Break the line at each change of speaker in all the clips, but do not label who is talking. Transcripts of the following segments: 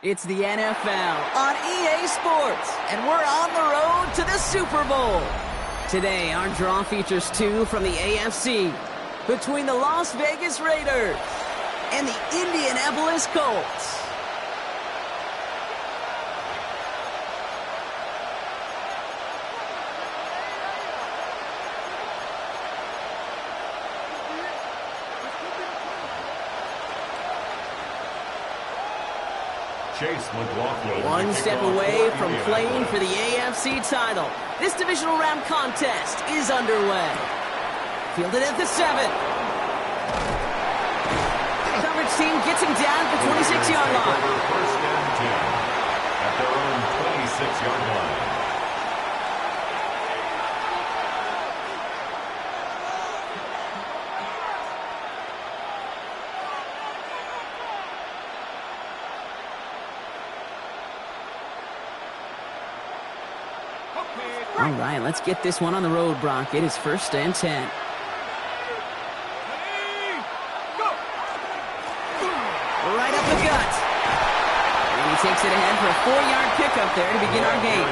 It's the NFL on EA Sports, and we're on the road to the Super Bowl. Today, our draw features two from the AFC between the Las Vegas Raiders and the Indianapolis Colts.
Chase McLaughlin.
One step away from playing for the AFC title. This divisional round contest is underway. Fielded at the 7. Coverage team gets him down at the 26-yard line.
First and 10 at their own 26-yard line.
All right, let's get this one on the road, Brock. It is first and 10. Right up the gut. And he takes it ahead for a 4-yard pickup there to begin our game.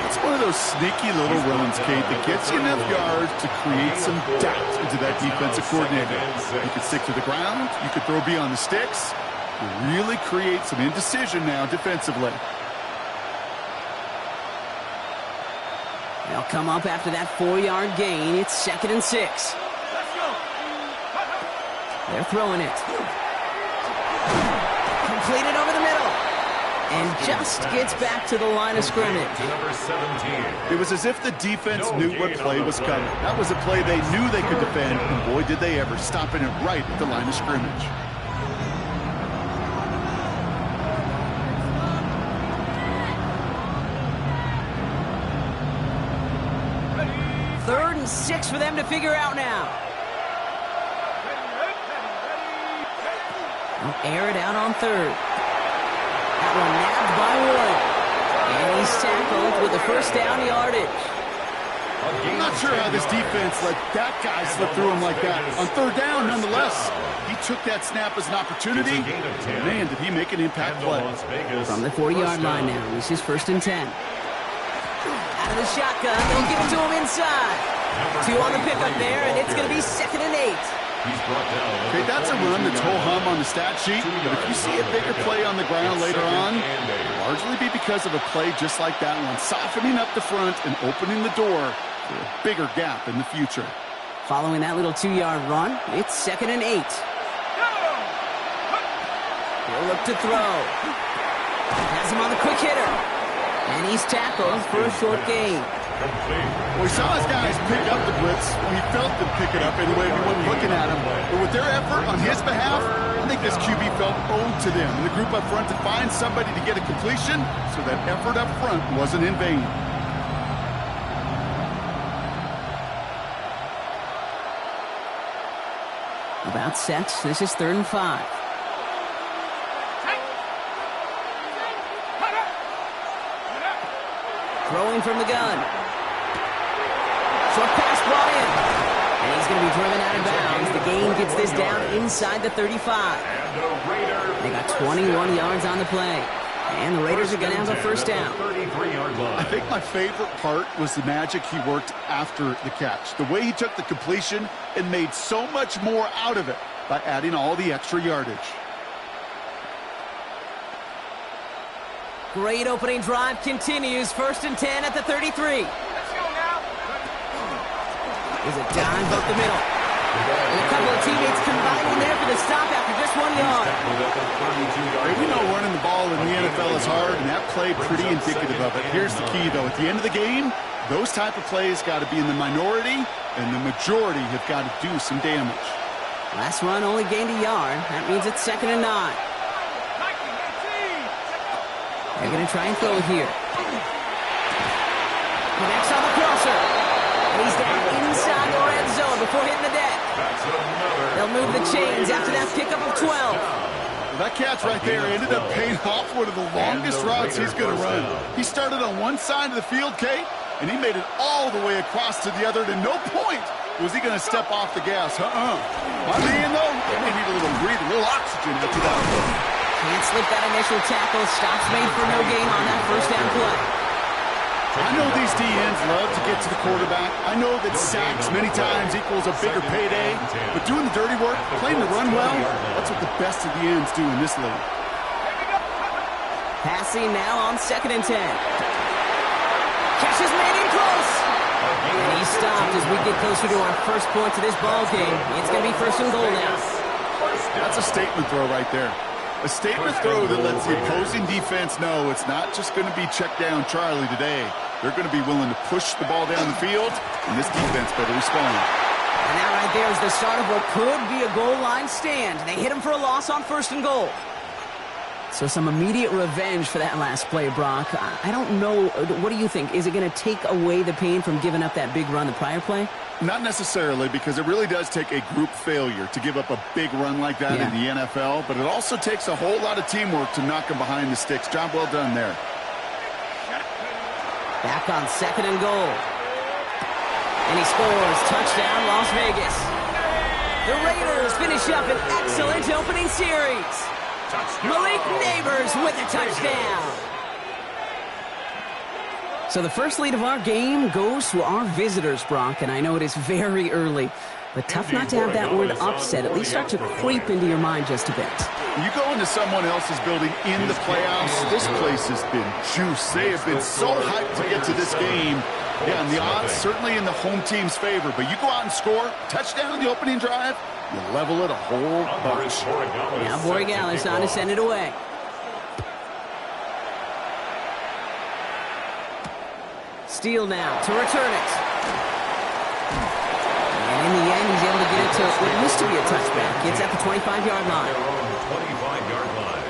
It's one of those sneaky little runs, Kate, that gets you enough yards to create some doubt into that defensive coordinator. You could stick to the ground. You could throw beyond the sticks. You really create some indecision now defensively.
They'll come up after that 4-yard gain. It's 2nd and 6. They're throwing it. Completed over the middle. And just gets back to the line of scrimmage.
Number 17.
It was as if the defense knew what play was coming. That was a play they knew they could defend, and boy, did they ever, stopping it right at the line of scrimmage.
Third and 6 for them to figure out now. They'll air it out on 3rd. That one nabbed by Wood. And he's tackled with the first down yardage.
I'm not sure how this defense let that guy slip through him like that. On 3rd down, nonetheless, he took that snap as an opportunity. Man, did he make an impact play.
From the 40-yard line now, this is 1st and 10. Out of the shotgun, they'll give it to him inside. 2 on the pickup there, and it's going to be 2nd and 8.
Okay, that's a run that's ho-hum on the stat sheet, but if you see a bigger play on the ground later on, it'll largely be because of a play just like that one, softening up the front and opening the door for a bigger gap in the future.
Following that little 2-yard run, it's 2nd and 8. He'll look to throw. Has him on the quick hitter. And he's tackled for a short gain.
Well, we saw his guys pick up the blitz. We felt them pick it up anyway. We weren't looking at him. But with their effort on his behalf, I think this QB felt owed to them. And the group up front to find somebody to get a completion, so that effort up front wasn't in vain.
About set. This is 3rd and 5. Throwing from the gun. Short pass brought in. And he's going to be driven out of bounds. The gain gets this down inside the 35. They got 21 yards on the play. And the Raiders are going to have a first down.
I think my favorite part was the magic he worked after the catch. The way he took the completion and made so much more out of it by adding all the extra yardage.
Great opening drive continues. 1st and 10 at the 33. There's a dive up the middle. And a couple of teammates combining there for the stop after just 1 yard.
We know running the ball in the NFL is hard, and that play pretty indicative of it. Here's the key, though. At the end of the game, those type of plays got to be in the minority, and the majority have got to do some damage.
Last run only gained a yard. That means it's 2nd and 9. They're going to try and throw it here. Connects on the crosser. And he's down inside the red zone before hitting the deck. They'll move the chains after that pickup of 12.
Well, that catch right there ended up paying off one of the longest routes he's going to run. He started on one side of the field, Kate, and he made it all the way across to the other. And at no point was he going to step off the gas. My man, though, they need a little breather, a little oxygen after that.
Can't slip that initial tackle. Stops made for no gain on that first down play.
I know these DNs love to get to the quarterback. I know that sacks many times equals a bigger payday. But doing the dirty work, playing the run well, that's what the best of the ends do in this league.
Passing now on 2nd and 10. Catch is made in close. And he's stopped as we get closer to our first point to this ball game. It's going to be 1st and goal now.
That's a statement throw right there. A statement throw that lets the opposing defense know it's not just going to be check down Charlie today. They're going to be willing to push the ball down the field, and this defense better respond.
And that right there is the start of what could be a goal line stand. They hit him for a loss on 1st and goal. So some immediate revenge for that last play, Brock. I don't know. What do you think? Is it going to take away the pain from giving up that big run the prior play?
Not necessarily, because it really does take a group failure to give up a big run like that in the NFL, but it also takes a whole lot of teamwork to knock them behind the sticks. Job well done there.
Back on 2nd and goal. And he scores. Touchdown, Las Vegas. The Raiders finish up an excellent opening series. Malik Neighbors with a touchdown. So the first lead of our game goes to our visitors, Brock, and I know it is very early, but tough not to have that word upset at least start to creep into your mind just a bit.
You go into someone else's building in the playoffs, this place has been juiced. They have been so hyped to get to this game. Yeah, and the odds certainly in the home team's favor, but you go out and score, touchdown in the opening drive, you level it a whole bunch.
Now Borregales on to send it away. Steele now to return it. And in the end, he's able to get it to what used to be a touchback. It's at the 25-yard line.
25-yard line.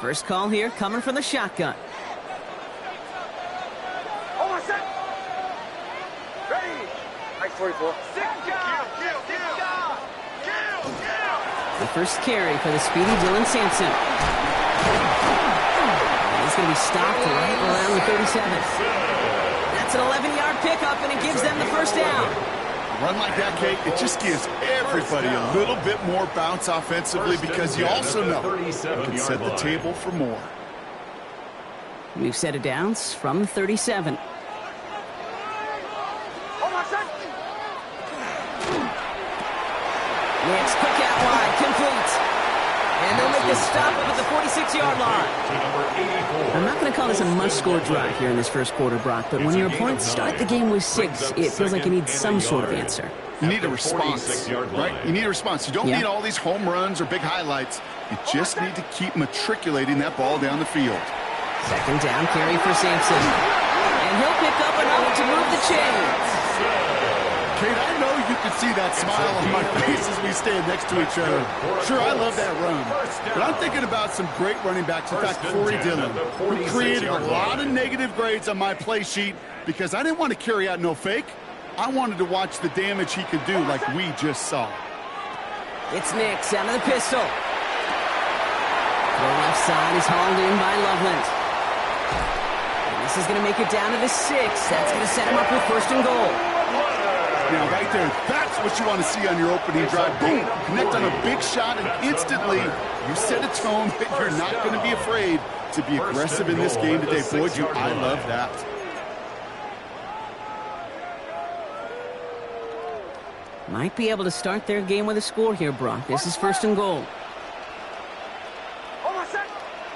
First call here coming from the shotgun.
Ready. Mike 44.
The first carry for the speedy Dylan Sampson. And he's going to be stopped right around the 37. That's an 11-yard pickup, and it gives them the first down.
A run like that, Kate, it just gives everybody a little bit more bounce offensively because you also know you can set the table for more.
We've set it down from the 37. Next, quick out wide, complete. And they'll make the stop up at the 46-yard line. I'm not going to call this a must-score drive here in this first quarter, Brock, but when your opponents start the game with 6, it feels like you need some sort of answer.
You need a response, right? You need a response. You don't need all these home runs or big highlights. You just need to keep matriculating that ball down the field.
Second down carry for Sampson. And he'll pick up enough to move the chains.
Kate, I know you can see that smile on my face as we stand next to each other. Sure, I love that run. But I'm thinking about some great running backs. In fact, Corey Dillon, who created a lot of negative grades on my play sheet because I didn't want to carry out no fake. I wanted to watch the damage he could do like we just saw.
It's Nix out of the pistol. The left side is hauled in by Loveland. And this is going to make it down to the 6. That's going to set him up with 1st and goal.
Now, right there, that's what you want to see on your opening drive. Boom, connect on a big shot, and instantly you set a tone that you're not going to be afraid to be aggressive in this game today. Boy, do I love that.
Might be able to start their game with a score here, Brock. This is 1st and goal.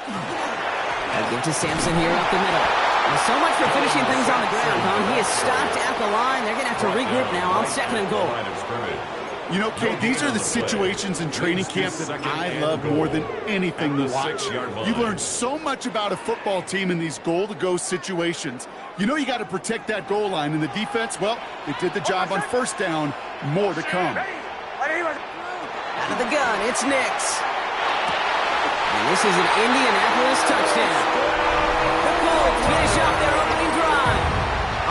I'll give to Sampson here up the middle. Well, so much for finishing things on the ground, huh? He is stopped at the line. They're going to have to regroup now on 2nd and goal.
You know, Kate, these are the situations in training camp that I love more than anything to watch. You learn so much about a football team in these goal-to-go situations. You know you got to protect that goal line, and the defense, well, they did the job on 1st down. More to come.
Out of the gun, it's Nix. And this is an Indianapolis touchdown. The Colts finish off their opening drive.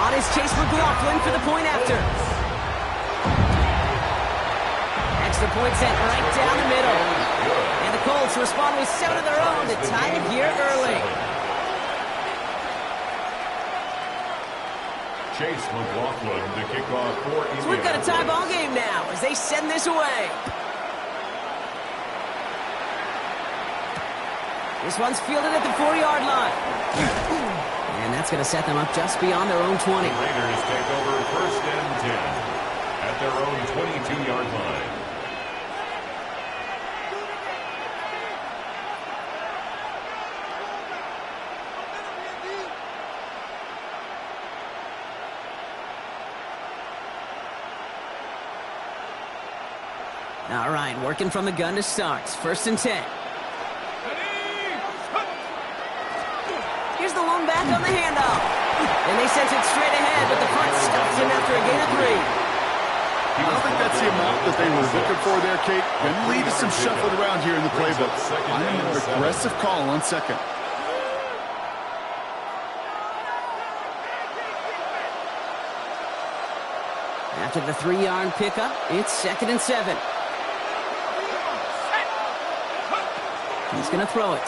On his Chase McLaughlin for the point after. Extra point sent right down the middle. And the Colts respond with 7 of their own to tie it here early.
Chase McLaughlin to kick off for Indiana.
So we've got a tie ball game now as they send this away. This one's fielded at the 4-yard line. And that's going to set them up just beyond their own 20.
The Raiders take over 1st and 10 at their own 22-yard line.
All right, working from the gun to start. 1st and 10. Here's the lone back on the handoff. And they sent it straight ahead, but the front stops him after a gain of 3.
I don't think that's the amount that they were looking for there, Kate. Going to lead to some shuffling around here in the playbook. I'm an aggressive call on 2nd.
After the 3-yard pickup, it's 2nd and 7. He's going to throw it.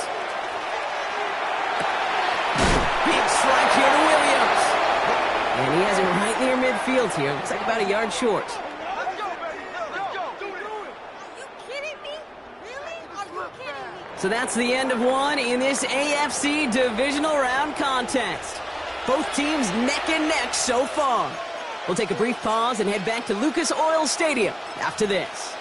Big strike here to Williams. And he has it right near midfield here. Looks like about a yard short.
Let's go, baby. Let's go. Are you kidding me? Really? Are you kidding me?
So that's the end of one in this AFC divisional round contest. Both teams neck and neck so far. We'll take a brief pause and head back to Lucas Oil Stadium after this.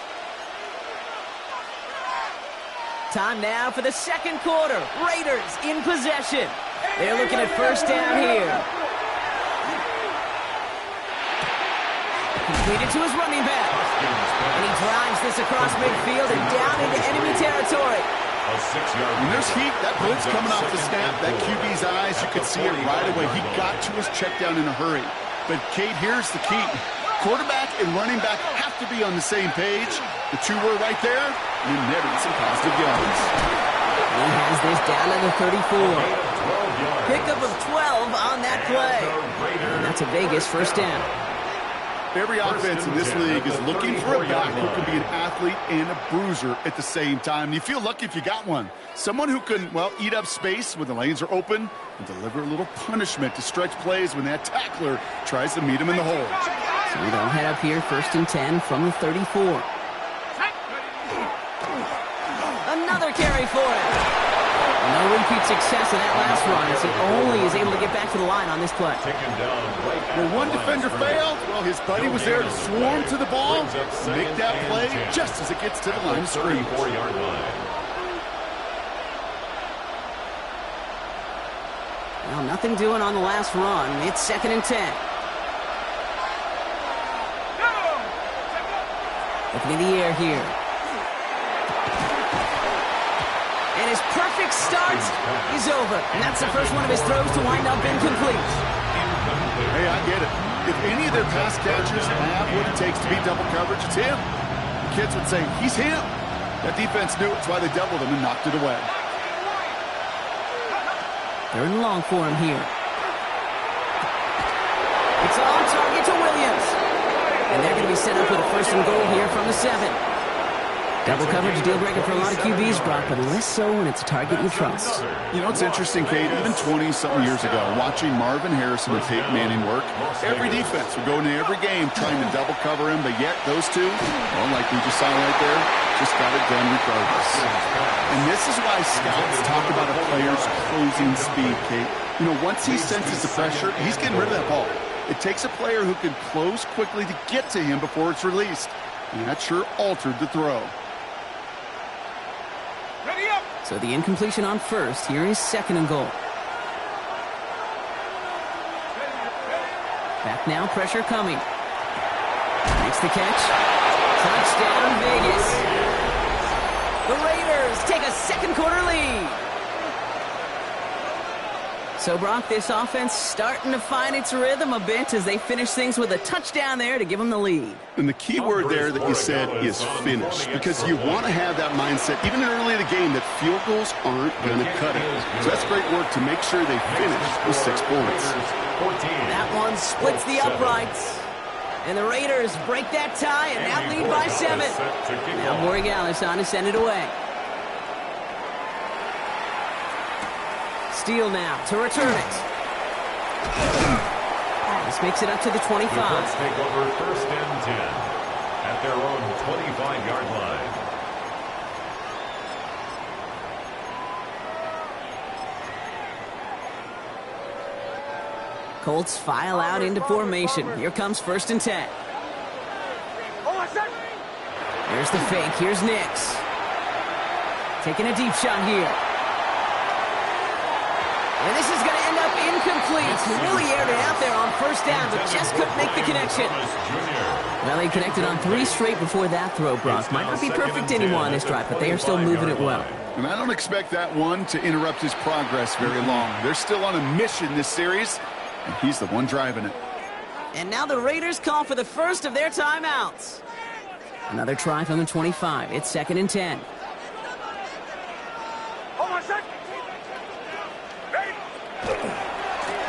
Time now for the 2nd quarter. Raiders in possession. They're looking at 1st down here. Completed to his running back. And he drives this across midfield and down into enemy territory.
A 6-yard.
When there's heat, that blitz coming off the snap, that QB's eyes, you could see it right away. He got to his check down in a hurry. But, Kate, here's the key. Quarterback and running back have to be on the same page. The two were right there, and you never get some positive yards.
He has this down to the 34. Pickup of 12 on that play. And that's a Vegas 1st down.
Every offense in this league is looking for a back who can be an athlete and a bruiser at the same time. You feel lucky if you got one. Someone who can, well, eat up space when the lanes are open and deliver a little punishment to stretch plays when that tackler tries to meet him in the hole.
So they'll head up here 1st and 10 from the 34. Another carry for him. No repeat success in that last run as he only is able to get back to the line on this play.
Well, one defender failed. Well, his buddy was there to swarm to the ball, make that play just as it gets to the line of scrimmage.
34-yard line.
Well, nothing doing on the last run. It's 2nd and 10. Looking in the air here. And his perfect start is over. And that's the first one of his throws to wind up incomplete.
Hey, I get it. If any of their pass catchers have what it takes to beat double coverage, it's him. The kids would say, he's him. That defense knew it's why they doubled him and knocked it away.
3rd and long for him here. It's on target to Williams. And they're going to be set up with a 1st and goal here from the 7. Double coverage deal breaker for a lot of QBs, Brock, but less so when it's a target you trust.
You know, it's interesting, Kate, even 20-something years ago, watching Marvin Harrison and Peyton Manning work, every defense would go into every game trying to double cover him, but yet those two, well, like we just saw right there, just got it done regardless. And this is why scouts talk about a player's closing speed, Kate. You know, once he senses the pressure, he's getting rid of that ball. It takes a player who can close quickly to get to him before it's released. And that sure altered the throw.
So the incompletion on 1st. Here is 2nd and goal. Back now, pressure coming. Makes the catch. Touchdown, Vegas. The Raiders take a 2nd quarter lead. So, Brock, this offense starting to find its rhythm a bit as they finish things with a touchdown there to give them the lead.
And the key word there that you said is finish, because you want to have that mindset, even early in the game, that field goals aren't going to cut it. So that's great work to make sure they finish with 6 points.
That one splits the uprights. And the Raiders break that tie and now lead by 7. Now Borregales on to send it away. Steele now to return it. This makes it up to the 25.
The Colts take over 1st and 10 at their own 25-yard line.
Colts file out into formation. Here comes 1st and 10. Here's the fake. Here's Nix. Taking a deep shot here. And this is going to end up incomplete. He really aired it out there on 1st down, but just couldn't make the connection. Well, he connected on 3 straight before that throw, Brock. Might not be perfect anymore on this drive, but they are still moving it well.
And I don't expect that one to interrupt his progress very long. They're still on a mission this series, and he's the one driving it.
And now the Raiders call for the first of their timeouts. Another try from the 25. It's 2nd and 10.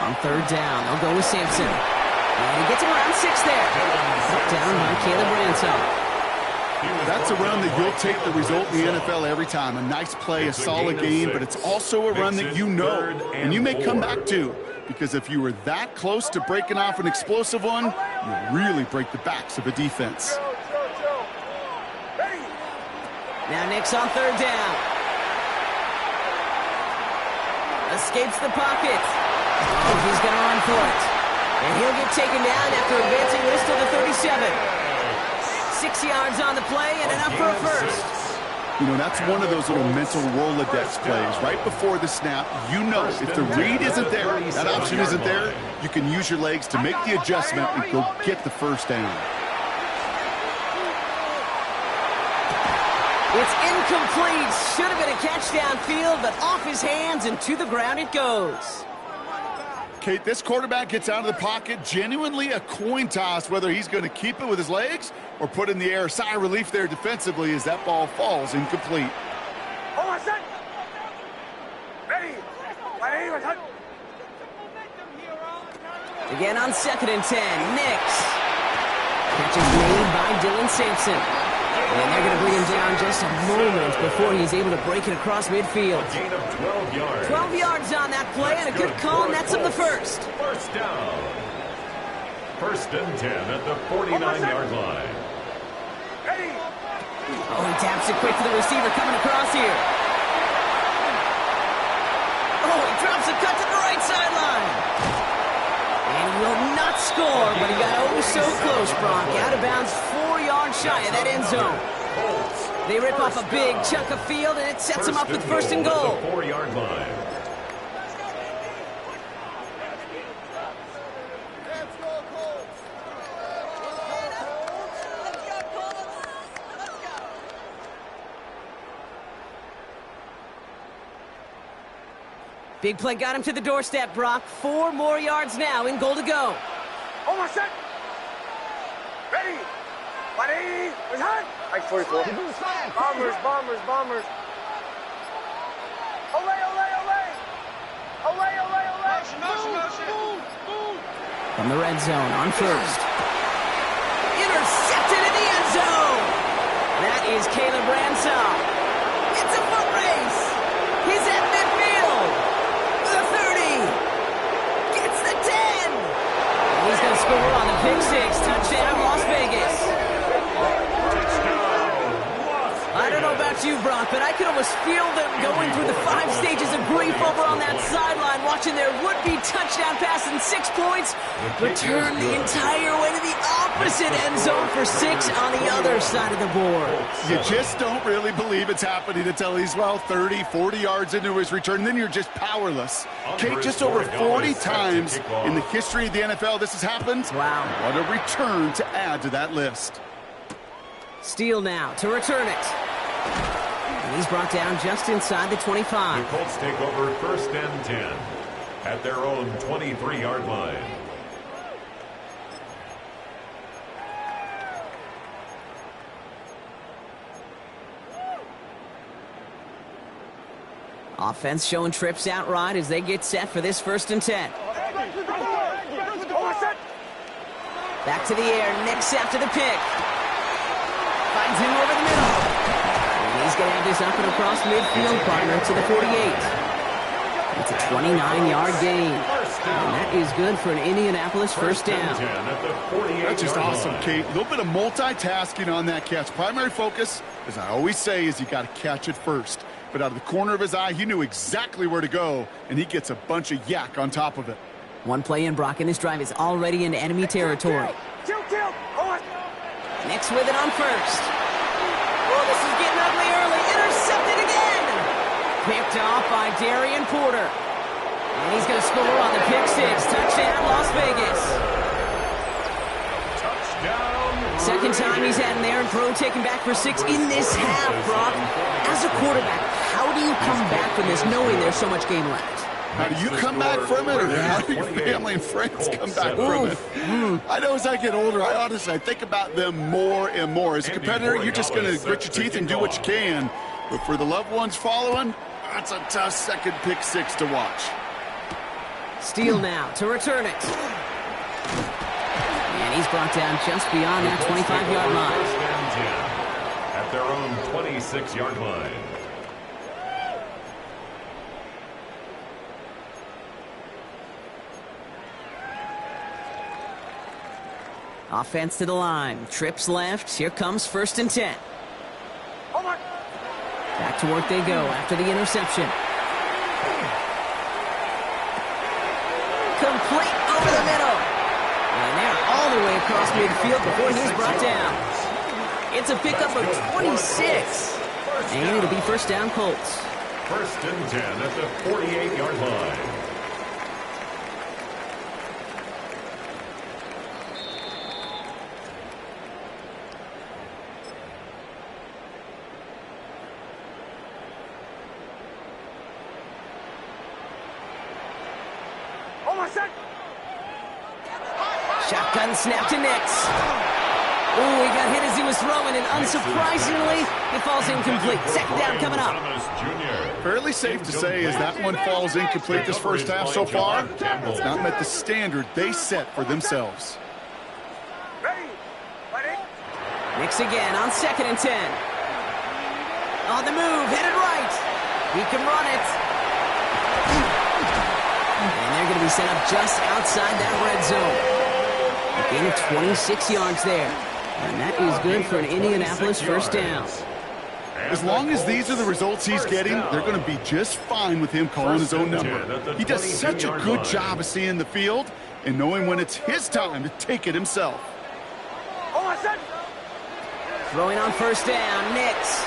On 3rd down, they'll go with Sampson. And he gets around 6 there. Down by Caleb Ransom.
That's a run that you'll take the result in the NFL every time. A nice play, a solid game, but it's also a run that you know and you may come back to. Because if you were that close to breaking off an explosive one, you really break the backs of a defense.
Now Nix on 3rd down. Escapes the pocket. Oh, he's going to run for it. And he'll get taken down after advancing this to the 37. 6 yards on the play and enough for a first.
You know, that's one of those little mental Rolodex plays. Right before the snap, you know if the read isn't there, that option isn't there, you can use your legs to make the adjustment and go get the 1st down.
It's incomplete. Should have been a catch downfield, but off his hands and to the ground it goes.
Kate, this quarterback gets out of the pocket, genuinely a coin toss whether he's going to keep it with his legs or put in the air. Sigh of relief there defensively as that ball falls incomplete.
Again on 2nd and 10, Nix. Catch is made by Dylan Sampson. And they're going to bring him down just a moment before he's able to break it across midfield.
A gain of 12 yards.
12 yards on that play and a good call, nets him the first.
1st down. 1st and 10 at the 49-yard line.
Oh, he taps it quick to the receiver coming across here. Oh, he drops a cut to the right sideline. And he will not score, but he got oh so close, Brock. Out of bounds, 4 yards shy of that end zone. They rip off a big chunk of field, and it sets them up with 1st and goal.
4-yard line.
Big play got him to the doorstep, Brock. 4 more yards now in goal to go.
Almost set. Ready. 44. Bombers.
From the red zone on 1st. Intercepted in the end zone. That is Caleb Ransom. It's a foot race. He's at midfield. The 30. Gets the 10. And he's going to score on the pick 6. Touchdown, Las Vegas. I don't know about you, Brock, but I can almost feel them going through the 5 stages of grief over on that sideline, watching their would-be touchdown pass in 6 points return the entire way to the opposite end zone for 6 on the other side of the board.
You just don't really believe it's happening until he's, 30, 40 yards into his return, and then you're just powerless. Kate, just over 40 times in the history of the NFL this has happened.
Wow.
What a return to add to that list.
Steele now to return it. And he's brought down just inside the 25.
The Colts take over 1st and 10 at their own 23-yard line.
Offense showing trips outright as they get set for this 1st and 10. Back to the air, Nix after the pick. Finds him over the middle. And he's going to have this up and across midfield, partner to the 48. It's a 29-yard gain.
1st
And that is good for an Indianapolis first down.
That's just awesome, Kate. A little bit of multitasking on that catch. Primary focus, as I always say, is you got to catch it first. But out of the corner of his eye, he knew exactly where to go, and he gets a bunch of yak on top of it.
One play in, Brock, and this drive is already into enemy territory.
Kill.
Nix with it on first. Oh, this is getting ugly early. Intercepted again. Picked off by Darian Porter. And he's going to score on the pick six. Touchdown, Las Vegas. Second time he's had an errant throw taken back for 6 in this half, Brock. As a quarterback, how do you come back from this knowing there's so much game left?
How do you come back from it, or how do your family and friends come back from it? I know as I get older, I think about them more and more. As a competitor, you're just going to grit your teeth and do what you can. But for the loved ones following, that's a tough second pick six to watch.
Steele now to return it. And he's brought down just beyond that 25-yard line.
At their own 26-yard line.
Offense to the line. Trips left. Here comes 1st and 10. Back to work they go after the interception. Complete over the middle. And they're all the way across midfield before he's brought down. It's a pickup of 26. And it'll be first down Colts.
1st and 10 at the 48-yard line.
Shotgun snap to Nix. Ooh, he got hit as he was throwing, and unsurprisingly, it falls incomplete. Second down coming up.
Fairly safe to say as that one falls incomplete this first half so far. It's not met the standard they set for themselves.
Nix again on 2nd and 10. On the move, headed right. He can run it. And they're going to be set up just outside that red zone. A gain of 26 yards there. And that is good for an Indianapolis first down.
As long as these are the results he's getting, they're going to be just fine with him calling his own number. He does such a good job of seeing the field and knowing when it's his time to take it himself.
Throwing on first down, Nix.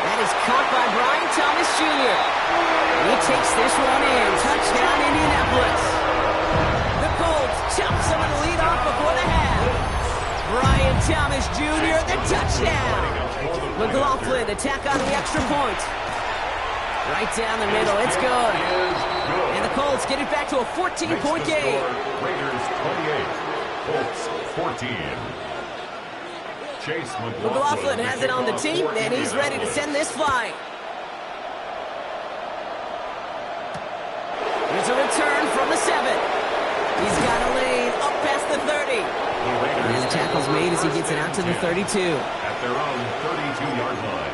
That is caught by Brian Thomas Jr. He takes this one in. Touchdown, Indianapolis. The Colts chop some of the lead off before the half. Brian Thomas Jr., the touchdown. McLaughlin attack on the extra point. Right down the middle, it's good. And the Colts get it back to a 14-point game.
Raiders 28, Colts 14. Chase
McLaughlin has it on the team, and he's ready to send this flying. Here's a return from the 7. He's got a lane up past the 30. And the tackle's made as he gets it out to the 32.
At their own 32-yard line.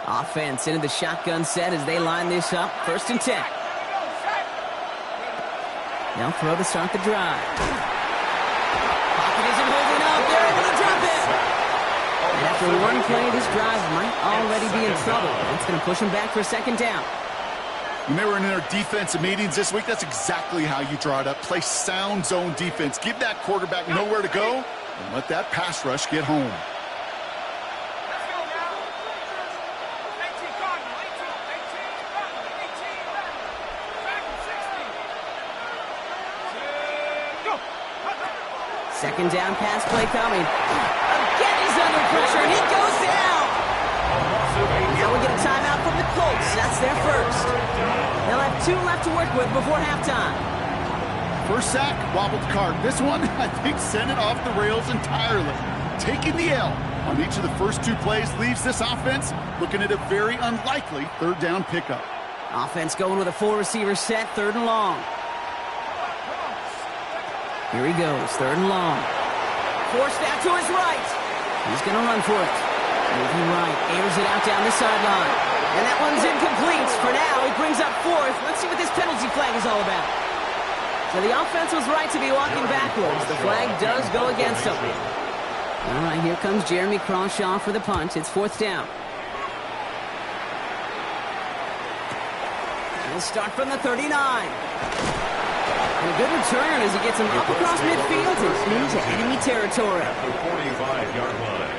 Offense into the shotgun set as they line this up. 1st and 10. They'll throw to start the drive. Pocket isn't holding up. They're able to drop it. And after one play, this drive might already be in trouble. It's going to push them back for a 2nd down.
When they were in their defensive meetings this week, that's exactly how you draw it up. Play sound zone defense. Give that quarterback nowhere to go and let that pass rush get home.
Second down pass play coming. Again, he's under pressure, and he goes down. Now we get a timeout from the Colts. That's their first. They'll have 2 left to work with before halftime.
First sack, wobbled the cart. This one, I think, sent it off the rails entirely. Taking the L on each of the first 2 plays leaves this offense looking at a very unlikely 3rd down pickup.
Offense going with a 4-receiver set, 3rd and long. Here he goes, 3rd and long. Forced out to his right. He's going to run for it. Moving right, airs it out down the sideline. And that one's incomplete. For now, he brings up 4th. Let's see what this penalty flag is all about. So the offense was right to be walking backwards. The flag does go against them. All right, here comes Jeremy Crawshaw for the punt. It's 4th down. He'll start from the 39. And a good return as he gets him up across midfield and into enemy territory.
At the 45-yard line.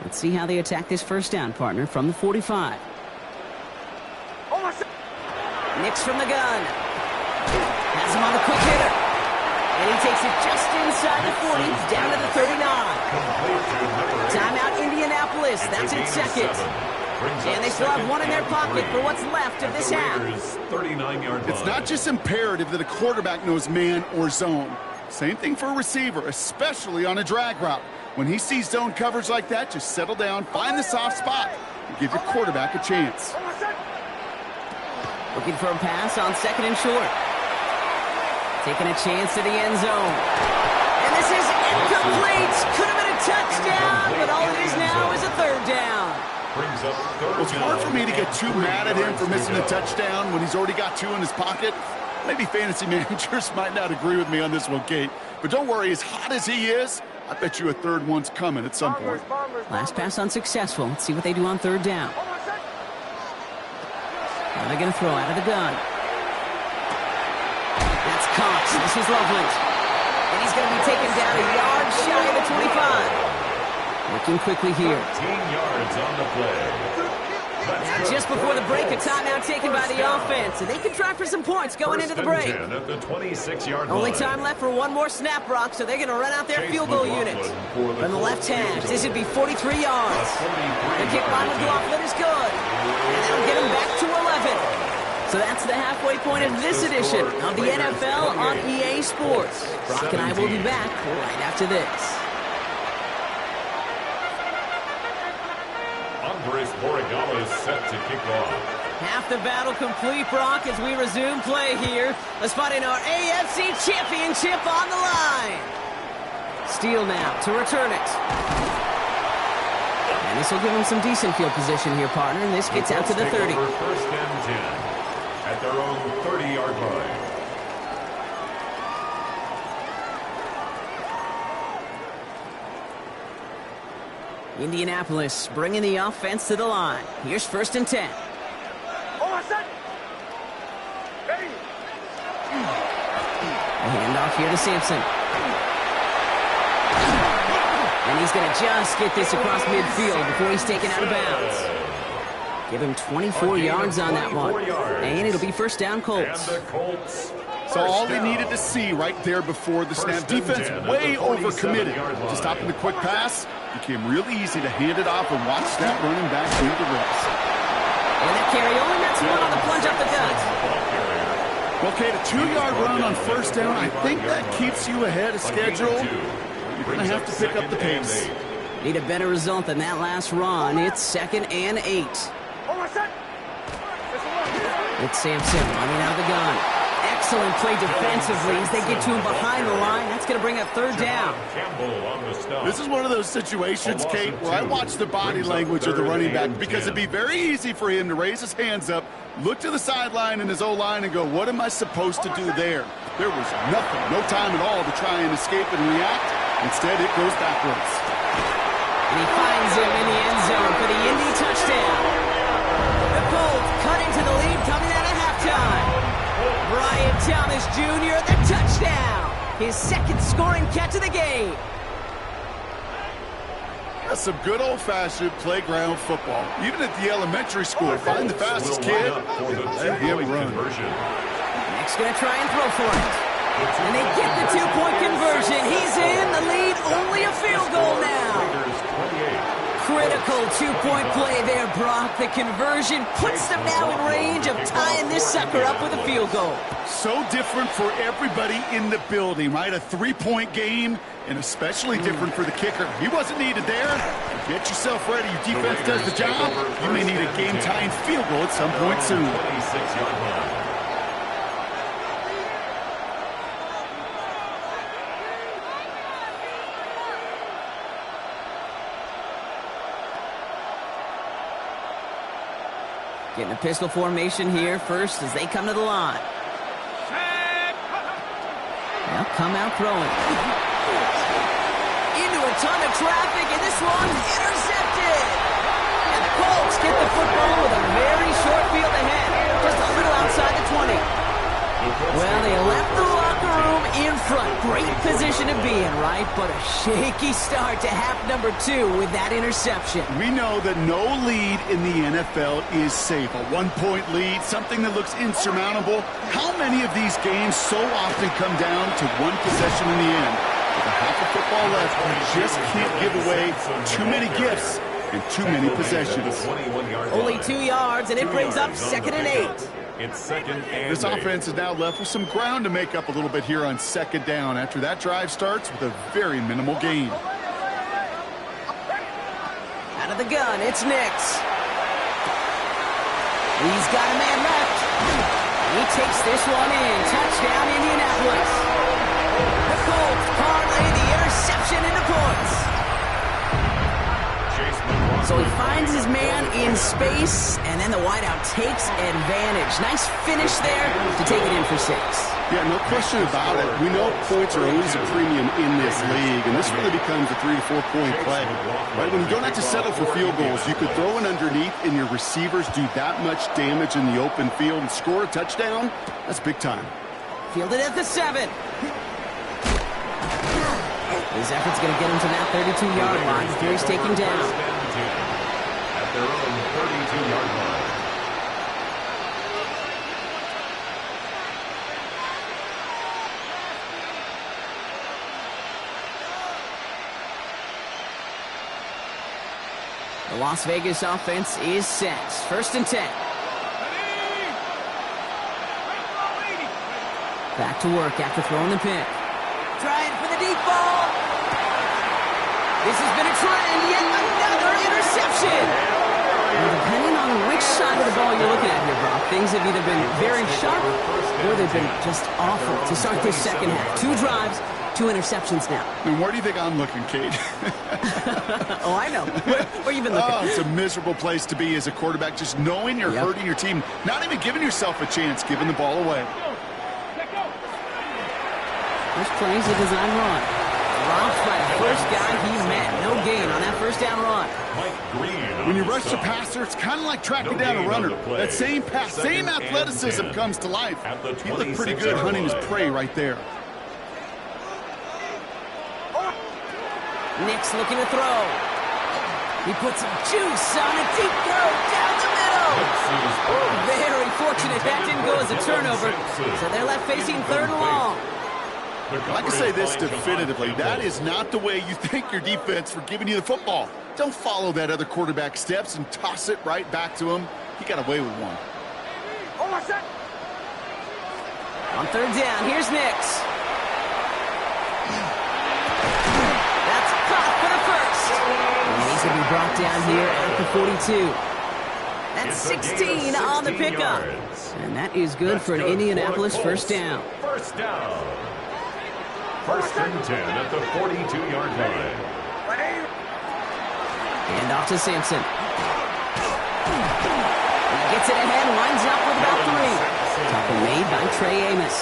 Let's see how they attack this 1st down, partner, from the 45. Nix from the gun. Has him on the quick hitter. And he takes it just inside the 40, down to the 39. Timeout Indianapolis. That's in 2nd. And they still have 1 in their pocket for what's left of this half.
39-yard line.
It's not just imperative that a quarterback knows man or zone. Same thing for a receiver, especially on a drag route. When he sees zone coverage like that, just settle down, find the soft spot, and give your quarterback a chance.
Looking for a pass on 2nd and short. Taking a chance to the end zone. And this is incomplete. Could have been a touchdown, but all it is now is a 3rd down.
Brings up 3rd.
It's hard for me to get too mad at him for missing a touchdown when he's already got 2 in his pocket. Maybe fantasy managers might not agree with me on this one, Kate. But don't worry, as hot as he is, I bet you a 3rd one's coming at some point.
Last pass unsuccessful. Let's see what they do on 3rd down. Now they're going to throw out of the gun. That's Cox. This is Loveland. And he's going to be taken down a yard shy of the 25. Working quickly here.
15 yards on the play.
Now just before the break, a timeout taken by the offense. And they can try for some points going into the break.
At the 26-yard line.
Only time left for 1 more snap, Brock, so they're going to run out their field goal unit. From the left hash, this would be 43 yards. The kick by McLaughlin is good. And that'll get him back to 11. So that's the halfway point of this edition of the NFL on EA Sports. Brock and I will be back right after this.
Andres Borregales is set to kick off.
Half the battle complete, Brock, as we resume play here. Let's find in our AFC Championship on the line. Steele now to return it. And this will give him some decent field position here, partner. And this gets out to the 30.
1st and 10 at their own 30-yard line.
Indianapolis bringing the offense to the line. Here's 1st and 10. A handoff here to Sampson. And he's going to just get this across midfield before he's taken out of bounds. Give him 24 yards on that one. And it'll be 1st down, Colts.
So all they needed to see right there before the snap. Defense way overcommitted. To stopping the quick pass, became really easy to hand it off and watch that running back do the rest.
And that carry only nets 1 on the plunge up the gut.
Well, Kate, a 2-yard run on 1st down, I think that keeps you ahead of schedule. You're going to have to pick up the pace.
Need a better result than that last run. It's 2nd and 8. It's Sampson running out of the gun. Excellent play defensively as they get to him behind the line. That's going to bring up 3rd down.
This is one of those situations, Kate, where I watch the body language of the running back because it'd be very easy for him to raise his hands up, look to the sideline in his O-line and go, what am I supposed to do there? There was nothing, no time at all to try and escape and react. Instead, it goes backwards.
And he finds him in the end zone for the Indy touchdown. The Colts cut into the lead coming out of halftime. Brian Thomas Jr., the touchdown. His 2nd scoring catch of the game.
That's some good old-fashioned playground football. Even at the elementary school, find the fastest kid, let him run.
Next going to try and throw for it. And they get the 2-point conversion. He's in the lead, only a field goal now. Critical 2-point play there, Brock. Got the conversion, puts them now in range of tying this sucker up with a field goal.
So different for everybody in the building, right? A three-point game, and especially different for the kicker. He wasn't needed there. Get yourself ready. Your defense does the job. You may need a game-tying field goal at some point soon.
26-yard line.
Getting a pistol formation here first as they come to the line. They'll come out throwing. Into a ton of traffic, and this one's intercepted. And the Colts get the football with a very short field ahead, just a little outside the 20. Well, they left the locker room in front. Great position to be in, right? But a shaky start to half number 2 with that interception.
We know that no lead in the NFL is safe. A one-point lead, something that looks insurmountable. How many of these games so often come down to one possession in the end? With a half of football left, you just can't give away too many gifts and too many possessions.
Only 2 yards, and it brings up 2nd and 8.
It's 2nd and
This
8.
offense is now left with some ground to make up a little bit here on 2nd down after that drive starts with a very minimal gain.
Out of the gun, it's Nix. He's got a man left. He takes this one in. Touchdown, Indianapolis. The Colts parlay the interception into points. So he finds his man in space, and then the wideout takes advantage. Nice finish there to take it in for 6.
Yeah, no question about it. We know points are always a premium in this league, and this really becomes a 3 to 4 point play. Right? When you don't have to settle for field goals, you could throw it underneath, and your receivers do that much damage in the open field and score a touchdown. That's big time.
Fielded at the 7. His effort's going to get him to that 32-yard line before he's taken down.
At their own 32-yard line.
The Las Vegas offense is set. 1st and 10. Back to work after throwing the pick. Trying for the deep ball. This has been a trend. Yet another interception. And depending on which side of the ball you're looking at here, Brock, things have either been very sharp or they've been just awful to start this second half. 2 drives, 2 interceptions now.
And where do you think I'm looking, Kate?
Oh, I know. Where you been looking?
Oh, it's a miserable place to be as a quarterback, just knowing you're hurting your team, not even giving yourself a chance, giving the ball away.
This play's a design run. Dropped by the first guy he met. No gain on that 1st down run.
When you rush the passer, it's kind of like tracking down a runner. That same pass, same athleticism comes to life. He looked pretty good hunting his prey right there.
Nix looking to throw. He puts some juice on a deep throw down the middle. Very fortunate that didn't go as a turnover. So they're left facing 3rd and long.
I can say this definitively. That is not the way you thank your defense for giving you the football. Don't follow that other quarterback steps and toss it right back to him. He got away with one.
On 3rd down, here's Nix. That's caught for the 1st. And he's going to be brought down here at the 42. That's 16 on the pickup. And that is good for an Indianapolis 1st down.
1st down. 1st and 10 at the 42-yard line.
And off to Sampson. He gets it ahead, lines up with about 3. Tackle made by Trey Amos.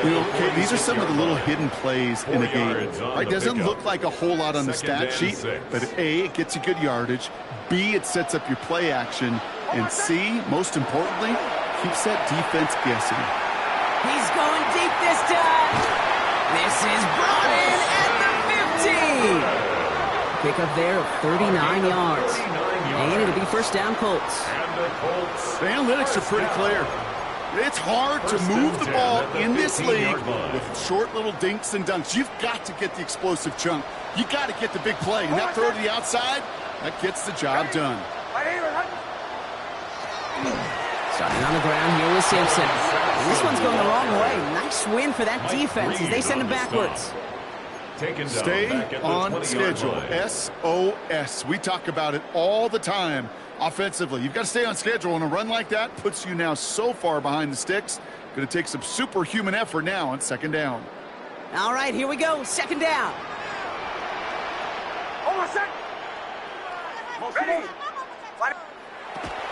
You know, Kate, these are some of the little hidden plays in the game. Right? Doesn't look like a whole lot on the stat sheet, but A, it gets you good yardage. B, it sets up your play action. And C, most importantly, keeps that defense guessing.
He's going deep this time. This is brought in at the 50. Pickup there of 39 yards. And it'll be 1st down Colts.
The analytics are pretty clear. It's hard to move the ball in this league with short little dinks and dunks. You've got to get the explosive chunk. You got to get the big play. And that throw to the outside, that gets the job done.
Starting on the ground here with Simpson. And this one's going the wrong way. Nice win for that defense as they send him backwards.
Stay on schedule. SOS. We talk about it all the time offensively. You've got to stay on schedule, and a run like that puts you now so far behind the sticks. Going to take some superhuman effort now on second down.
All right, here we go. Second down.
Almost set. Ready.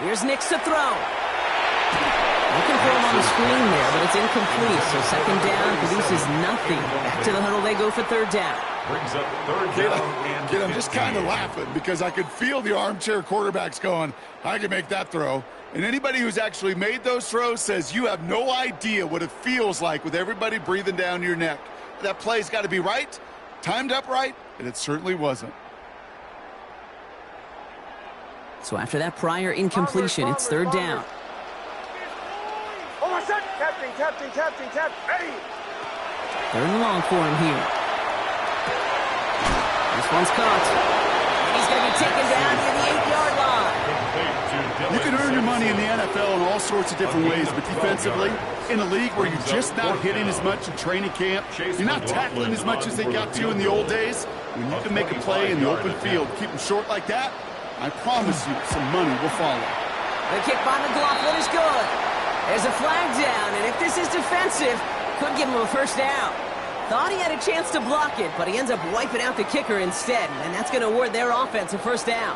Here's Nix to throw. Looking for him on the screen there, but it's incomplete. So second down produces nothing. Back to the huddle they go for third down.
Brings up third down.
Kid, I'm just kind of laughing because I could feel the armchair quarterbacks going, I can make that throw. And anybody who's actually made those throws says you have no idea what it feels like with everybody breathing down your neck. That play's got to be right, timed up right, and it certainly wasn't.
So after that prior incompletion, it's third down.
Almost set. Captain. Ready.
Third and long for him here. This one's caught. He's going to be taken down to the 8-yard line.
You can earn your money in the NFL in all sorts of different ways, but defensively, in a league where you're just not hitting as much in training camp, you're not tackling as much as they got to in the old days, when you can make a play in the open field, keep them short like that, I promise you some money will follow.
The kick by McLaughlin is good. There's a flag down, and if this is defensive, could give him a first down. Thought he had a chance to block it, but he ends up wiping out the kicker instead, and that's going to award their offense a first down.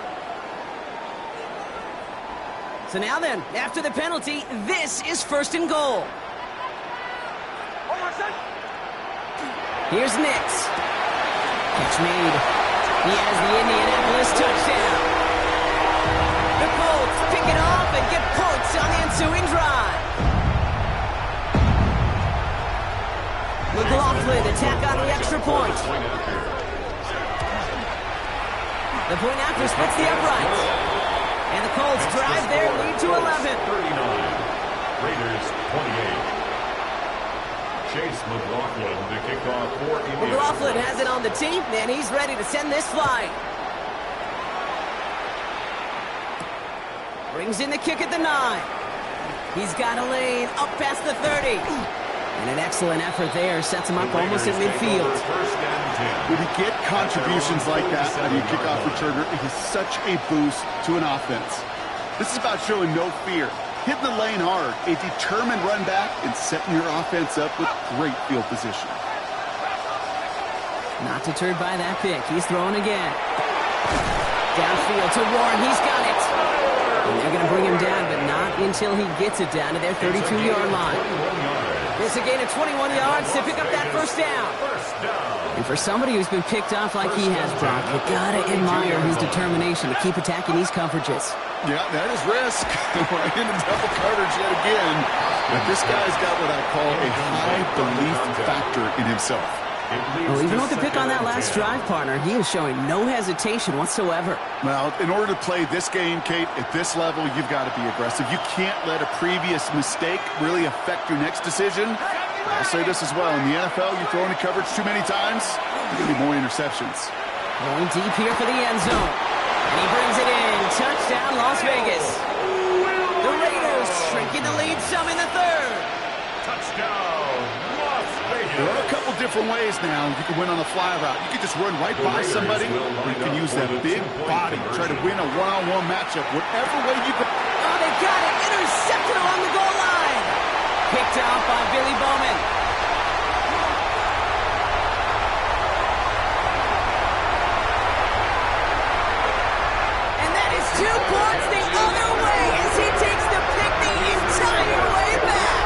So now then, after the penalty, this is first and goal. Here's Nix. Catch made. He has the Indianapolis touchdown. The Colts pick it off and get points on the ensuing drive. McLaughlin attack on the extra point. The point after splits the uprights. And the Colts drive their lead to 11.
39. Raiders 28. Chase McLaughlin to kick off for Indianapolis.
McLaughlin has it on the tee, and he's ready to send this flying. Brings in the kick at the 9. He's got a lane up past the 30. And an excellent effort there sets him up almost at midfield.
When you get contributions like that out of your kickoff returner, it is such a boost to an offense. This is about showing no fear, hitting the lane hard, a determined run back, and setting your offense up with great field position.
Not deterred by that pick. He's throwing again. Downfield to Warren. He's got it. And they're going to bring him down, but not until he gets it down to their 32-yard line. It's a gain of 21 yards to pick up that first down. And for somebody who's been picked off like he has, Brock, you got to admire his determination to keep attacking these coverages.
Yeah, that is risk. Right into double coverage yet again. But this guy's got what I call a high belief factor in himself.
Well, even with the pick on that last drive, partner, he is showing no hesitation whatsoever.
Well, in order to play this game, Kate, at this level, you've got to be aggressive. You can't let a previous mistake really affect your next decision. I'll say this as well. In the NFL, you throw into coverage too many times, there's going to be more interceptions.
Going deep here for the end zone. And he brings it in. Touchdown, Las Vegas. The Raiders shrinking the lead some in the third.
Touchdown, Las Vegas.
There are a couple different ways now you can win on a fly route. You can just run right by somebody, or you can use that big body, try to win a one-on-one matchup. Whatever way you go.
Oh, they got it. Intercepted along the goal line. Picked off by Billy Bowman. And that is 2 points the other way as he takes the pick the entire way back.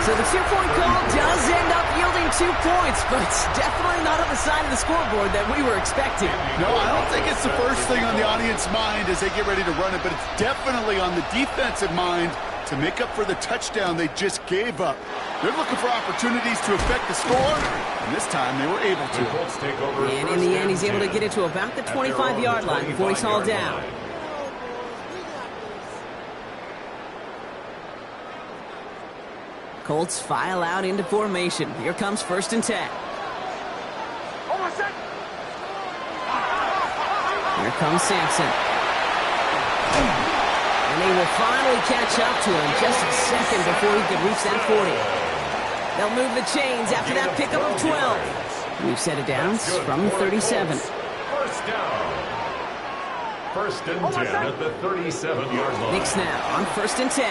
So the 2-point call does end up yielding 2 points, but it's definitely not on the side of the scoreboard that we were expecting.
No, I don't think it's the first thing on the audience mind as they get ready to run it, but it's definitely on the defensive mind to make up for the touchdown they just gave up. They're looking for opportunities to affect the score, and this time they were able to.
And in the end, he's able to get it to about the 25-yard line before he's hauled down. Colts file out into formation. Here comes 1st and 10. Here comes Sampson. And And they will finally catch up to him just a second before he could reach that 40. They'll move the chains after that pickup of 12. We've set it down from 37.
First down. First and 10 at the 37-yard line.
Knicks now on first and 10.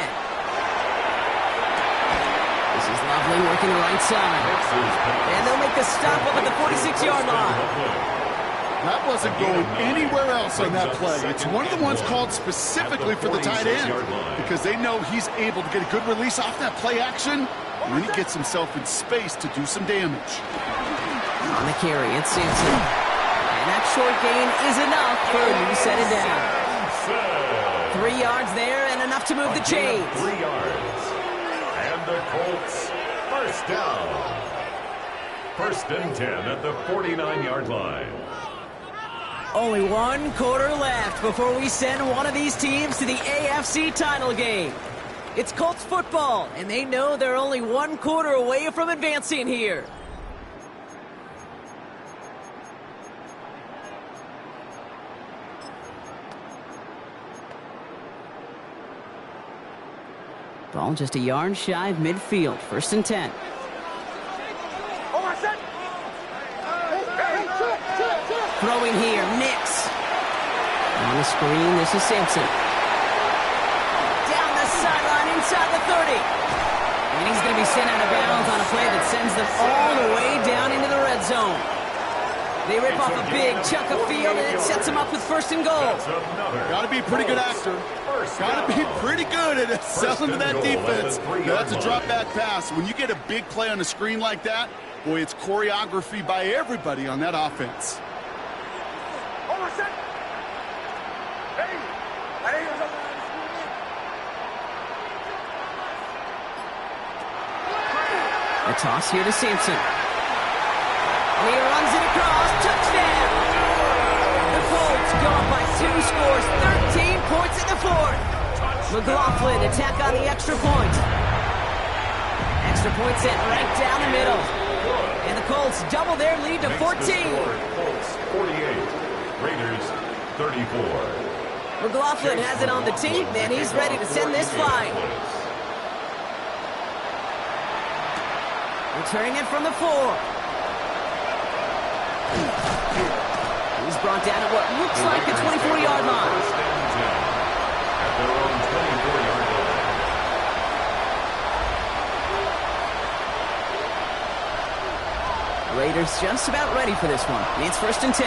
This is Lovely working the right side. And they'll make the stop up at the 46-yard line.
That wasn't going anywhere else on that play. It's one of the ones called specifically for the tight end because they know he's able to get a good release off that play action, and then he gets himself in space to do some damage.
On the carry, it's Sampson. And that short gain is enough for him to set it down. 3 yards there and enough to move the chains.
3 yards. And the Colts, first down. First and 10 at the 49-yard line.
Only 1 quarter left before we send one of these teams to the AFC title game. It's Colts football, and they know they're only 1 quarter away from advancing here. Ball just a yard shy of midfield. First and 10. Throwing here, Nix. On the screen, this is Sampson. Down the sideline inside the 30. And he's going to be sent out of bounds on a play that sends them all the way down into the red zone. They rip off a big chunk of field, and it sets them up with first and goal.
Got to be a pretty good actor. Got to be pretty good at selling to that defense. That's a drop back pass. When you get a big play on a screen like that, boy, it's choreography by everybody on that offense.
A toss here to Sampson. And he runs it across. Touchdown! The Colts go up by 2 scores. 13 points in the fourth. McLaughlin attack on the extra point. Extra point set right down the middle. And the Colts double their lead to 14.
Colts 48, Raiders 34.
McLaughlin has it on the team, and he's ready to send this flying. Returning it from the 4. He's brought down at what looks like the 24-yard line.
First and 10 at their own 24-yard line.
Raiders just about ready for this one. It's first and 10.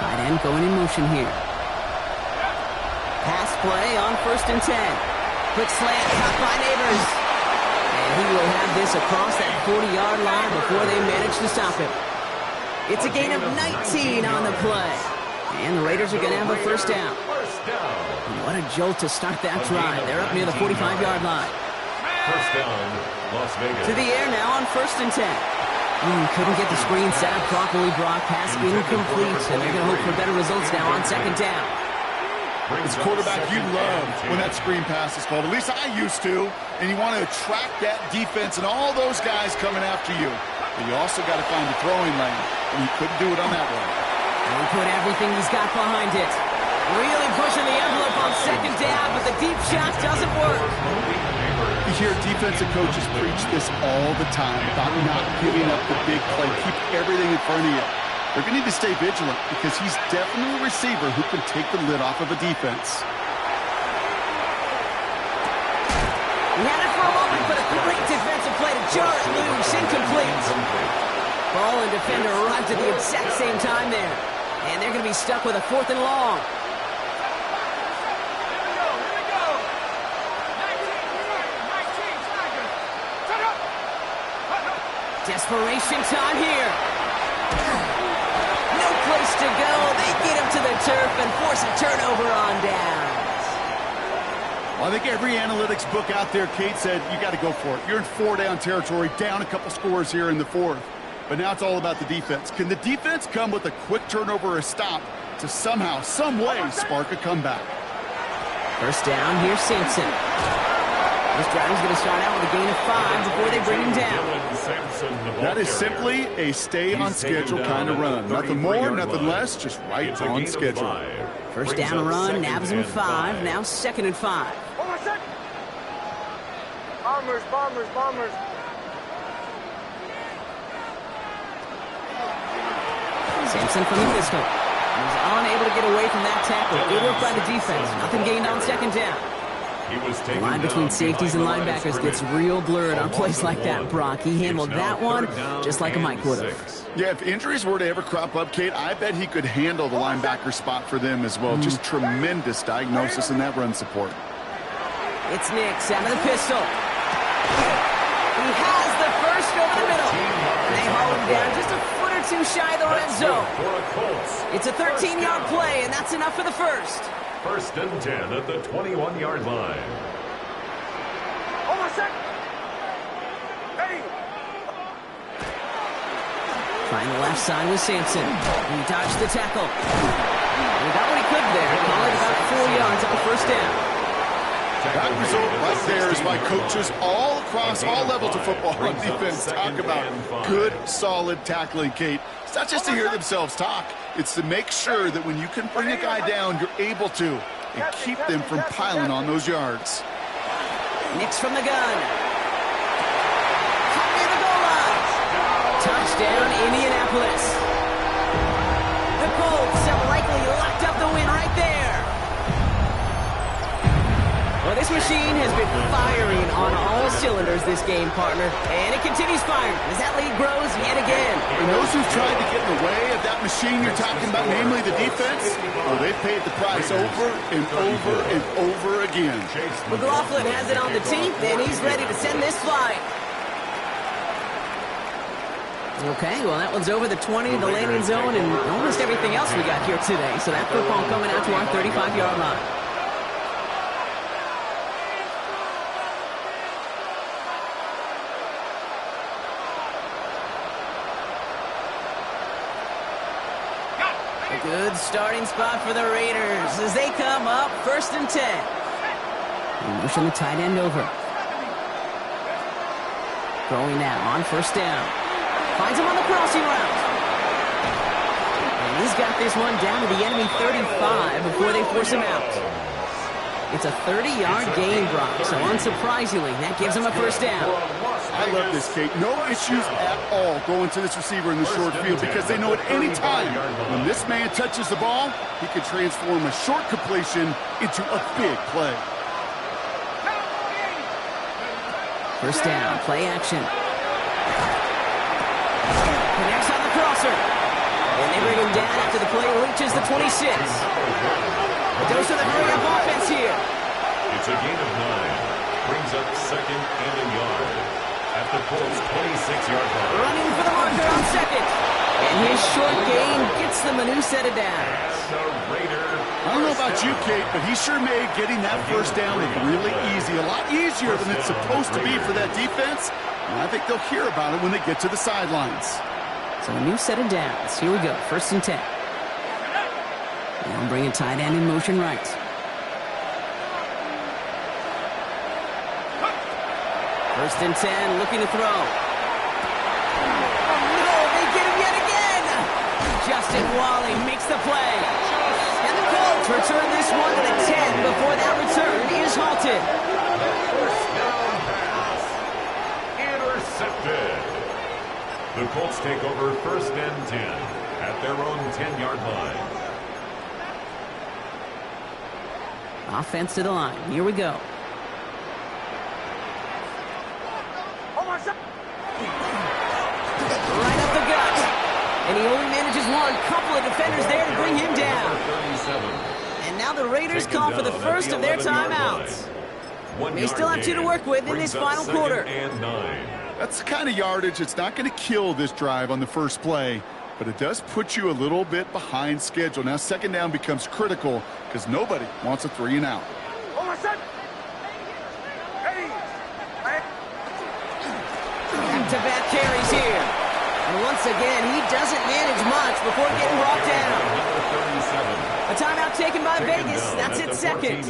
Tight end going in motion here. Pass play on first and 10. Quick slant caught by Neighbors. And he will have this across that 40-yard line before they manage to stop him. It's a gain of 19 on the play. And the Raiders are going to have a first down. What a jolt to start that drive. They're up near the 45-yard line.
First down, Las Vegas.
To the air now on first and 10. Couldn't get the screen set up properly. Brock pass incomplete. And they're going to hope for better results now on second down.
It's quarterback you love when that screen pass is called. At least I used to. And you want to attract that defense and all those guys coming after you. But you also got to find the throwing lane. And you couldn't do it on that one.
And he put everything he's got behind it. Really pushing the envelope on second down, but the deep shot doesn't work.
You hear defensive coaches preach this all the time about not giving up the big play. Keep everything in front of you. They're going to need to stay vigilant because he's definitely a receiver who can take the lid off of a defense.
He had it for a moment, but a great defensive play to jar it loose. Incomplete. Ball and defender arrived at the exact same time there. And they're going to be stuck with a 4th and long. Desperation time here. No place to go. They get him to the turf and force a turnover on downs.
Well, I think every analytics book out there, Kate, said you got to go for it. You're in 4-down territory, down a couple scores here in the 4th. But now it's all about the defense. Can the defense come with a quick turnover or a stop to somehow, some way, spark a comeback?
First down, here's Sampson. This drive is going to start out with a gain of 5 before they bring him down.
That is simply a stay-on-schedule kind of run. Nothing more, nothing less, just right on schedule.
First down run, nabs him 5, now 2nd and 5.
Bombers, bombers, bombers.
Sampson from the pistol. He's unable to get away from that tackle. Good work by the defense. Nothing gained on 2nd down. The line between safeties and linebackers gets real blurred on plays like that, Brock. He handled that one just like a Mike would have.
Yeah, if injuries were to ever crop up, Kate, I bet he could handle the linebacker spot for them as well. Just tremendous diagnosis in that run support.
It's Nix out of the pistol. He has the first over the middle. And they haul him down just a foot or two shy of the red zone. It's a 13-yard play, and that's enough for the first.
1st and 10 at the 21-yard line.
Hold on a sec. Hey.
Trying the left side with Sampson. He dodged the tackle. He got what he could there. Call it about 4 yards on 1st down.
That result right there is why coaches all across all levels of football on defense talk about good, solid tackling, Kate. It's not just to hear themselves talk. It's to make sure that when you can bring a guy down, you're able to and keep them from piling on those yards.
Nix from the gun. Caught near the goal line. Touchdown, Indianapolis. The Colts have likely locked up the win right there. Well, this machine has been firing on all cylinders this game, partner. And it continues firing as that lead grows yet again.
And those who've tried to get in the way of that machine you're talking about, namely the defense, well, they've paid the price over and over and over again.
McLaughlin has it on the tee, and he's ready to send this flying. Okay, well, that one's over the 20, the landing zone, and almost everything else we got here today. So that football coming out to our 35-yard line. Good starting spot for the Raiders as they come up 1st and 10. They motion the tight end over. Throwing now on 1st down. Finds him on the crossing route. And he's got this one down to the enemy 35 before they force him out. It's a 30-yard gain, Brock, so unsurprisingly, that gives him a 1st down.
I love this, Kate. No issues at all going to this receiver in the short field because they know at any time when this man touches the ball, he can transform a short completion into a big play.
1st down, play action. Connects on the crosser. And they bring him down after the play reaches the 26. Dose of the hurry-up offense here.
It's a gain of 9. Brings up 2nd and a yard at the Colts 26-yard line.
Running for the marker on 2nd. And his short gain gets them a new set of downs.
I don't know about you, Kate, but he sure made getting that 1st down look really easy. A lot easier than it's supposed to be for that defense. And I think they'll hear about it when they get to the sidelines.
So a new set of downs. Here we go, 1st and 10. Now bringing tight end in motion right. 1st and 10, looking to throw. No, they get him yet again. Justin Wally makes the play. And the Colts return this one to the 10 before that return is halted.
First down pass. Intercepted. The Colts take over 1st and 10 at their own 10-yard line.
Offense to the line. Here we go. Right up the gut. And he only manages one. Couple of defenders there to bring him down. And now the Raiders call for the first of their timeouts. They still have 2 to work with in this final quarter.
That's the kind of yardage it's not going to kill this drive on the first play, but it does put you a little bit behind schedule. Now 2nd down becomes critical because nobody wants a 3 and out.
Back-to-back carries here. And once again, he doesn't manage much before getting brought down. A timeout taken by Vegas. That's its 2nd.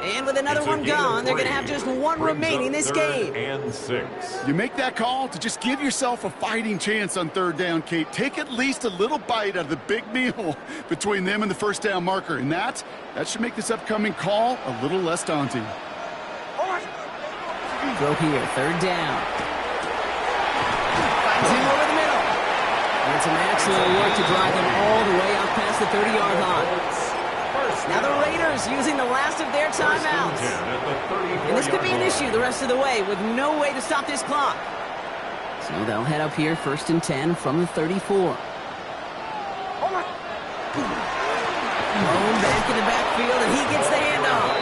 And with another one gone, they're going to have just one remaining this game.
And 6.
You make that call to just give yourself a fighting chance on third down, Kate. Take at least a little bite out of the big meal between them and the first down marker. And that should make this upcoming call a little less daunting.
Throw here, third down. Finds him over the middle. And it's an excellent work to drive them all the way up past the 30-yard line. Now the Raiders using the last of their timeouts. And this could be an issue the rest of the way with no way to stop this clock. So they'll head up here, 1st and 10 from the 34. Bone back in the backfield, and he gets the handoff.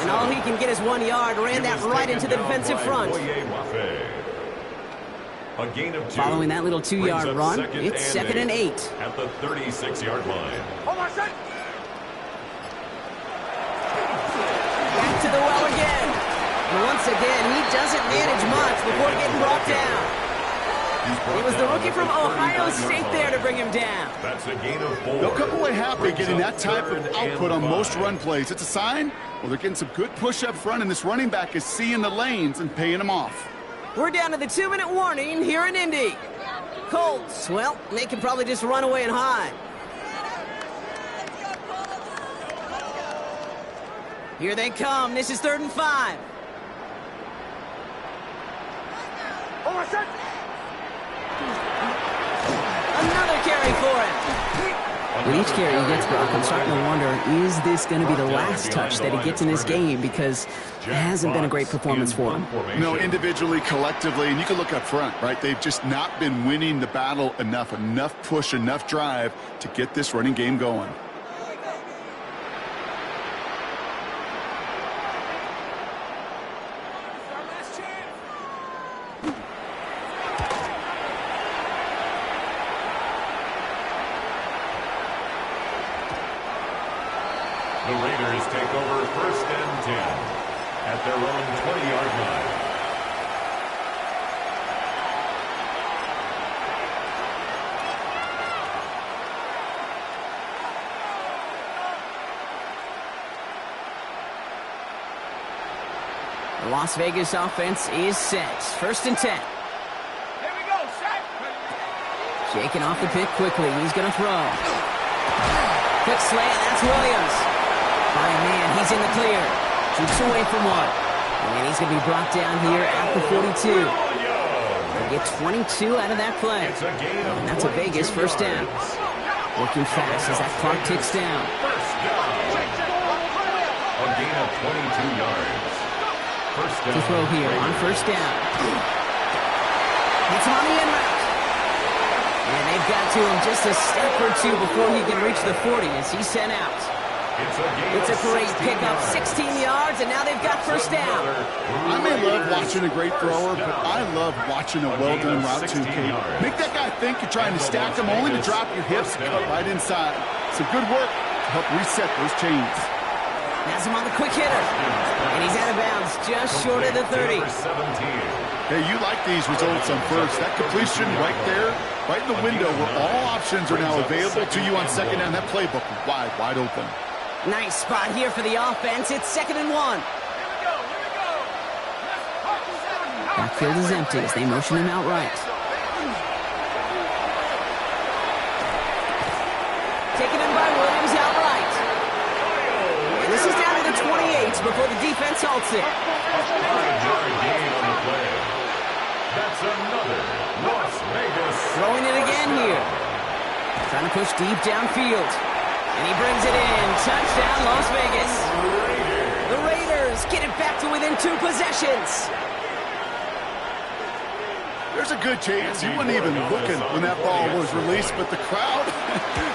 And all he can get is 1 yard. Ran that right into the defensive front.
A gain of 2.
Following that little 2-yard run, it's 2nd and 8.
At the 36-yard line.
Back to the well again. And once again, he doesn't manage much before getting brought down. It was the rookie from Ohio State there to bring him down.
That's a gain of 4.
They'll come away happy getting that type of output on most run plays. It's a sign, well, they're getting some good push up front, and this running back is seeing the lanes and paying them off.
We're down to the 2-minute warning here in Indy. Colts, well, they can probably just run away and hide. Here they come. This is 3rd and 5. Another carry for him. With each carry he gets, Brock, I'm starting to wonder, is this going to be the last touch that he gets in this game? Because it hasn't been a great performance for him.
No, individually, collectively, and you can look up front, right? They've just not been winning the battle enough push, enough drive to get this running game going.
The Raiders take over 1st and 10 at their own 20-yard line.
The Las Vegas offense is set. 1st and 10.
Here we go, set.
Shaking off the pick quickly. He's going to throw. Quick slant. That's Williams. Fine man. He's in the clear. Shoots away from one. And he's going to be brought down here at the 42. They'll get 22 out of that play. And that's a Vegas 1st down. Working fast as that clock ticks down.
A gain of 22 yards.
To throw here on 1st down. It's on the in route. And they've got to him just a step or two before he can reach the 40 as he's sent out. It's a great pickup, 16 yards, and now they've got 1st down.
I may love watching a great thrower, but I love watching a well-done route too, Kate. Make that guy think you're trying to stack them only to drop your hips and cut right inside. Some good work to help reset those chains.
Has him on the quick hitter. And he's out of bounds just short of the 30.
Hey, you like these results on 1st. That completion right there, right in the window where all options are now available to you on 2nd down. That playbook wide open.
Nice spot here for the offense. It's 2nd and 1. Backfield is empty as they motion him out right. Taken in by Williams outright. And this is down to the 28 before the defense halts it.
5-yard gain on the play. That's another Las Vegas.
Throwing it again here. Trying to push deep downfield. And he brings it in. Touchdown, Las Vegas. The Raiders get it back to within 2 possessions.
There's a good chance he wasn't even looking when that ball was released, but the crowd,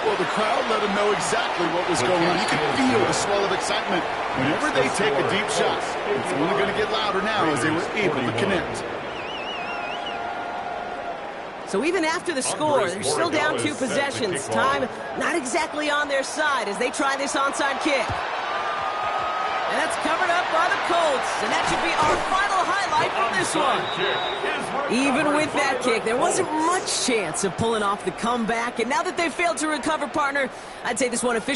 well, the crowd let him know exactly what was going on. You could feel the swell of excitement. Whenever they take a deep shot, it's only going to get louder now as they were able to connect.
So even after the score, they're still down 2 possessions. Time not exactly on their side as they try this onside kick. And that's covered up by the Colts. And that should be our final highlight from this one. Even with that kick, there wasn't much chance of pulling off the comeback. And now that they failed to recover, partner, I'd say this one officially